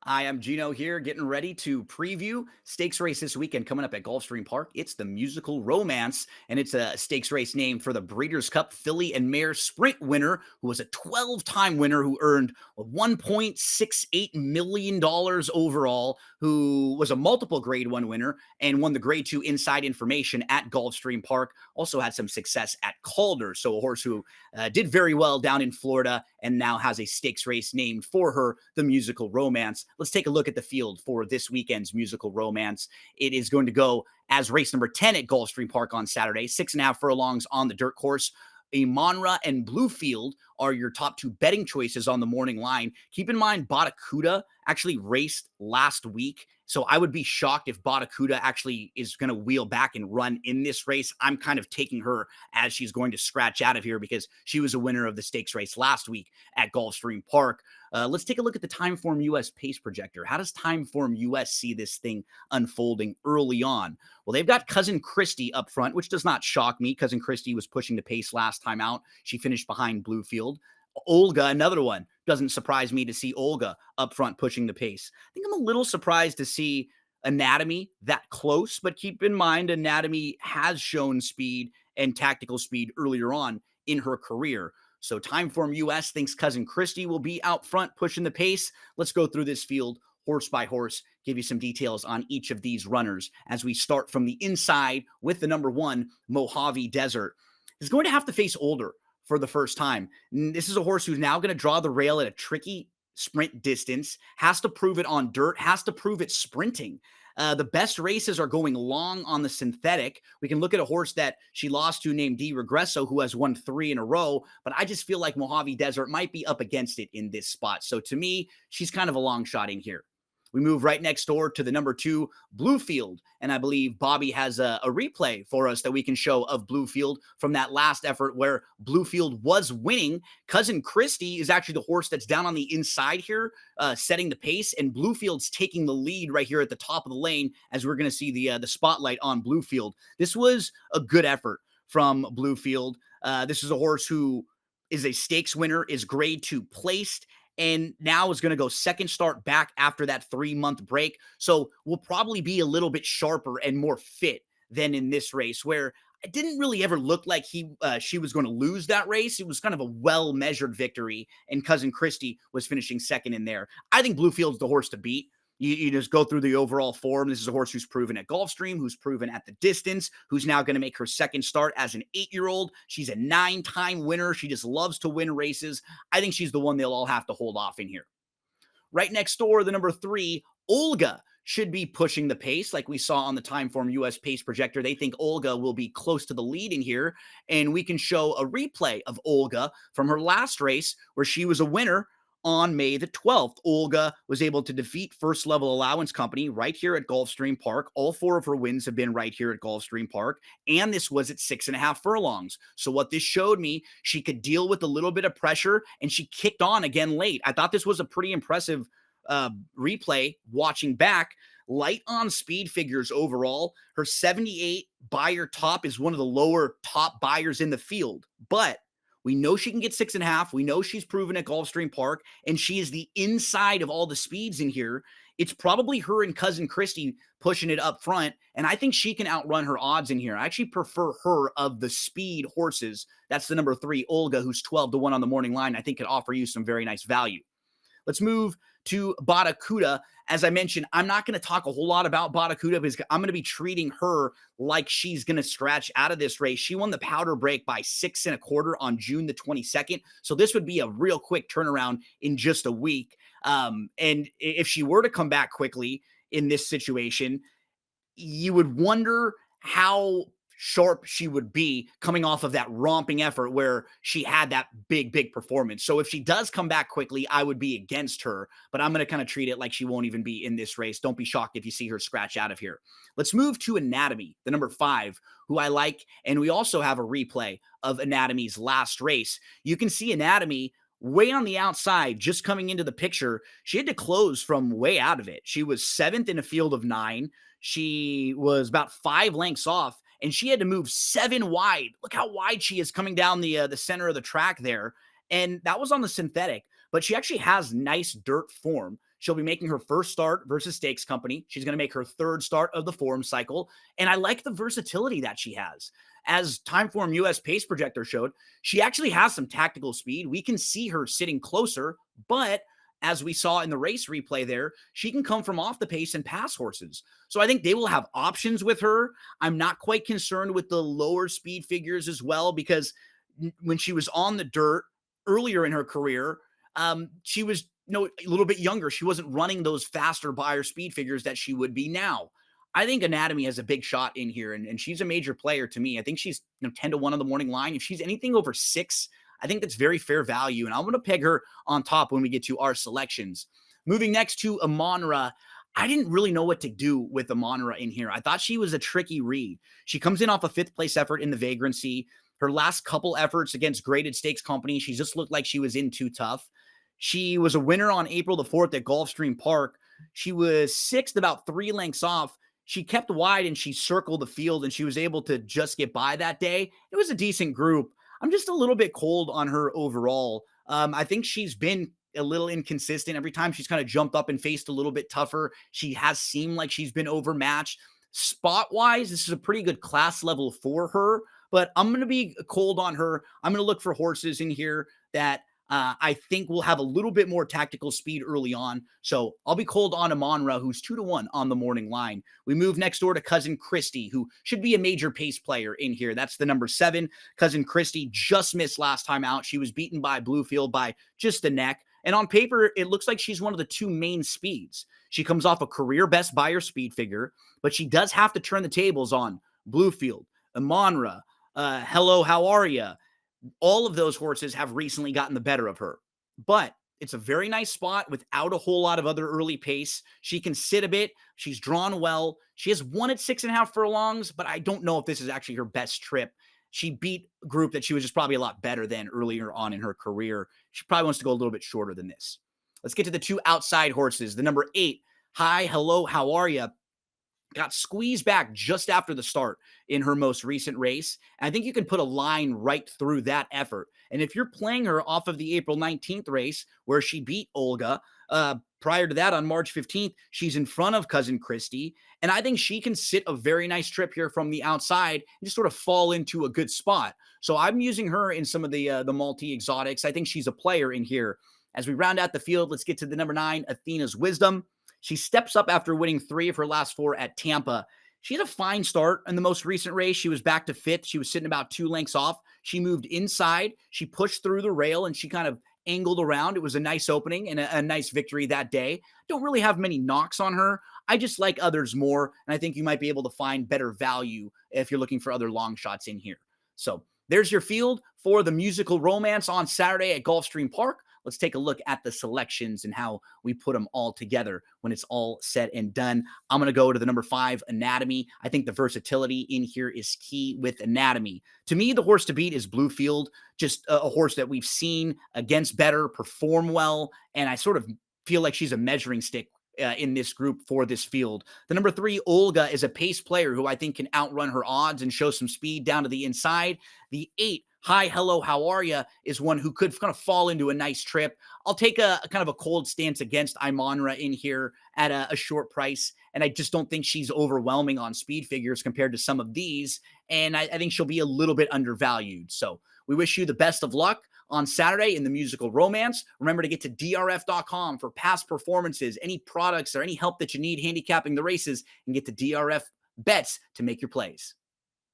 Hi, I'm Gino here, getting ready to preview stakes race this weekend coming up at Gulfstream Park. It's the Musical Romance, and it's a stakes race named for the Breeders' Cup Filly and Mare Sprint winner, who was a 12-time winner who earned $1.68 million overall, who was a multiple Grade 1 winner and won the Grade 2 Inside Information at Gulfstream Park. Also had some success at Calder, so a horse who did very well down in Florida and now has a stakes race named for her, the Musical Romance. Let's take a look at the field for this weekend's Musical Romance. It is going to go as race number 10 at Gulfstream Park on Saturday, 6.5 furlongs on the dirt course. Imanra and Bluefield are your top two betting choices on the morning line. Keep in mind, Batacuda actually raced last week, so I would be shocked if Batacuda actually is going to wheel back and run in this race. I'm kind of taking her as she's going to scratch out of here because she was a winner of the stakes race last week at Gulfstream Park. Let's take a look at the Timeform US pace projector. How does Timeform US see this thing unfolding early on? Well, they've got Cousin Christie up front, which does not shock me. Cousin Christie was pushing the pace last time out. She finished behind Bluefield. Olga, another one. Doesn't surprise me to see Olga up front pushing the pace. I think I'm a little surprised to see Anatomy that close, but keep in mind, Anatomy has shown speed and tactical speed earlier on in her career. So Timeform US thinks Cousin Christie will be out front pushing the pace. Let's go through this field horse by horse, give you some details on each of these runners as we start from the inside with the number one, Mojave Desert. Is going to have to face Older for the first time. This is a horse who's now going to draw the rail at a tricky sprint distance, has to prove it on dirt, has to prove it sprinting. The best races are going long on the synthetic. We can look at a horse that she lost to named D Regresso, who has won 3 in a row, but I just feel like Mojave Desert might be up against it in this spot. So to me, she's kind of a long shot in here. We move right next door to the number 2, Bluefield. And I believe Bobby has a replay for us that we can show of Bluefield from that last effort where Bluefield was winning. Cousin Christie is actually the horse that's down on the inside here, setting the pace. And Bluefield's taking the lead right here at the top of the lane as we're going to see the spotlight on Bluefield. This was a good effort from Bluefield. This is a horse who is a stakes winner, is Grade 2 placed, and now is going to go second start back after that 3-month break. So will probably be a little bit sharper and more fit than in this race, where it didn't really ever look like she was going to lose that race. It was kind of a well-measured victory, and Cousin Christie was finishing second in there. I think Bluefield's the horse to beat. You just go through the overall form. This is a horse who's proven at Gulfstream, who's proven at the distance, who's now going to make her second start as an 8-year-old. She's a 9-time winner. She just loves to win races. I think she's the one they'll all have to hold off in here. Right next door, the number 3, Olga, should be pushing the pace like we saw on the Timeform US pace projector. They think Olga will be close to the lead in here, and we can show a replay of Olga from her last race where she was a winner on May the 12th. Olga was able to defeat First Level Allowance Company right here at Gulfstream Park. All 4 of her wins have been right here at Gulfstream Park, and this was at 6.5 furlongs. So what this showed me, she could deal with a little bit of pressure, and she kicked on again late. I thought this was a pretty impressive replay watching back. Light on speed figures overall. Her 78 buyer top is one of the lower top buyers in the field, but we know she can get 6.5. We know she's proven at Gulfstream Park, and she is the inside of all the speeds in here. It's probably her and Cousin Christie pushing it up front, and I think she can outrun her odds in here. I actually prefer her of the speed horses. That's the number 3, Olga, who's 12-1 on the morning line. I think could offer you some very nice value. Let's move to Batacuda. As I mentioned, I'm not going to talk a whole lot about Batacuda because I'm going to be treating her like she's going to scratch out of this race. She won the powder break by 6.25 on June the 22nd. So this would be a real quick turnaround in just a week. And if she were to come back quickly in this situation, you would wonder how sharp she would be coming off of that romping effort where she had that big performance. So if she does come back quickly, I would be against her, but I'm going to kind of treat it like she won't even be in this race. Don't be shocked if you see her scratch out of here. Let's move to Anatomy, the number 5, who I like. And we also have a replay of Anatomy's last race. You can see Anatomy way on the outside, just coming into the picture. She had to close from way out of it. She was 7th in a field of 9. She was about 5 lengths off, and she had to move 7 wide. Look how wide she is coming down the center of the track there. And that was on the synthetic, but she actually has nice dirt form. She'll be making her first start versus Stakes Company. She's going to make her third start of the form cycle. And I like the versatility that she has. As Timeform US Pace Projector showed, she actually has some tactical speed. We can see her sitting closer, but as we saw in the race replay there, she can come from off the pace and pass horses. So I think they will have options with her. I'm not quite concerned with the lower speed figures as well, because when she was on the dirt earlier in her career, she was a little bit younger. She wasn't running those faster buyer speed figures that she would be now. I think Anatomy has a big shot in here, and she's a major player to me. I think she's 10 to 1 on the morning line. If she's anything over 6, I think that's very fair value, and I'm going to peg her on top when we get to our selections. Moving next to Amonra, I didn't really know what to do with Amonra in here. I thought she was a tricky read. She comes in off a 5th place effort in the Vagrancy. Her last couple efforts against graded stakes company, she just looked like she was in too tough. She was a winner on April the 4th at Gulfstream Park. She was 6th, about 3 lengths off. She kept wide and she circled the field, and she was able to just get by that day. It was a decent group. I'm just a little bit cold on her overall. I think she's been a little inconsistent. Every time she's kind of jumped up and faced a little bit tougher, she has seemed like she's been overmatched. Spot-wise, this is a pretty good class level for her, but I'm going to be cold on her. I'm going to look for horses in here that I think will have a little bit more tactical speed early on. So I'll be cold on Amonra, who's 2 to 1 on the morning line. We move next door to Cousin Christie, who should be a major pace player in here. That's the number 7. Cousin Christie just missed last time out. She was beaten by Bluefield by just a neck. And on paper, it looks like she's one of the 2 main speeds. She comes off a career best buyer speed figure, but she does have to turn the tables on Bluefield, Amonra, Hello, How Are Ya? All of those horses have recently gotten the better of her, but it's a very nice spot without a whole lot of other early pace. She can sit a bit. She's drawn well. She has won at 6.5 furlongs, but I don't know if this is actually her best trip. She beat a group that she was just probably a lot better than earlier on in her career. She probably wants to go a little bit shorter than this. Let's get to the 2 outside horses. The number 8, Hi, Hello, How Are Ya? Got squeezed back just after the start in her most recent race. And I think you can put a line right through that effort. And if you're playing her off of the April 19th race where she beat Olga, prior to that on March 15th, she's in front of Cousin Christie. And I think she can sit a very nice trip here from the outside and just sort of fall into a good spot. So I'm using her in some of the multi-exotics. I think she's a player in here. As we round out the field, let's get to the number 9, Athena's Wisdom. She steps up after winning 3 of her last 4 at Tampa. She had a fine start in the most recent race. She was back to 5th. She was sitting about 2 lengths off. She moved inside. She pushed through the rail, and she kind of angled around. It was a nice opening and a nice victory that day. Don't really have many knocks on her. I just like others more, and I think you might be able to find better value if you're looking for other long shots in here. So there's your field for the Musical Romance on Saturday at Gulfstream Park. Let's take a look at the selections and how we put them all together when it's all said and done. I'm going to go to the number 5, Anatomy. I think the versatility in here is key with Anatomy. To me, the horse to beat is Bluefield, just a horse that we've seen against better, perform well, and I sort of feel like she's a measuring stick in this group for this field. The number 3, Olga, is a pace player who I think can outrun her odds and show some speed down to the inside. The 8, Hi, Hello, How Are Ya? Is one who could kind of fall into a nice trip. I'll take a kind of a cold stance against Imonra in here at a short price, and I just don't think she's overwhelming on speed figures compared to some of these, and I think she'll be a little bit undervalued. So we wish you the best of luck on Saturday in the Musical Romance. Remember to get to DRF.com for past performances, any products, or any help that you need handicapping the races, and get to DRF Bets to make your plays.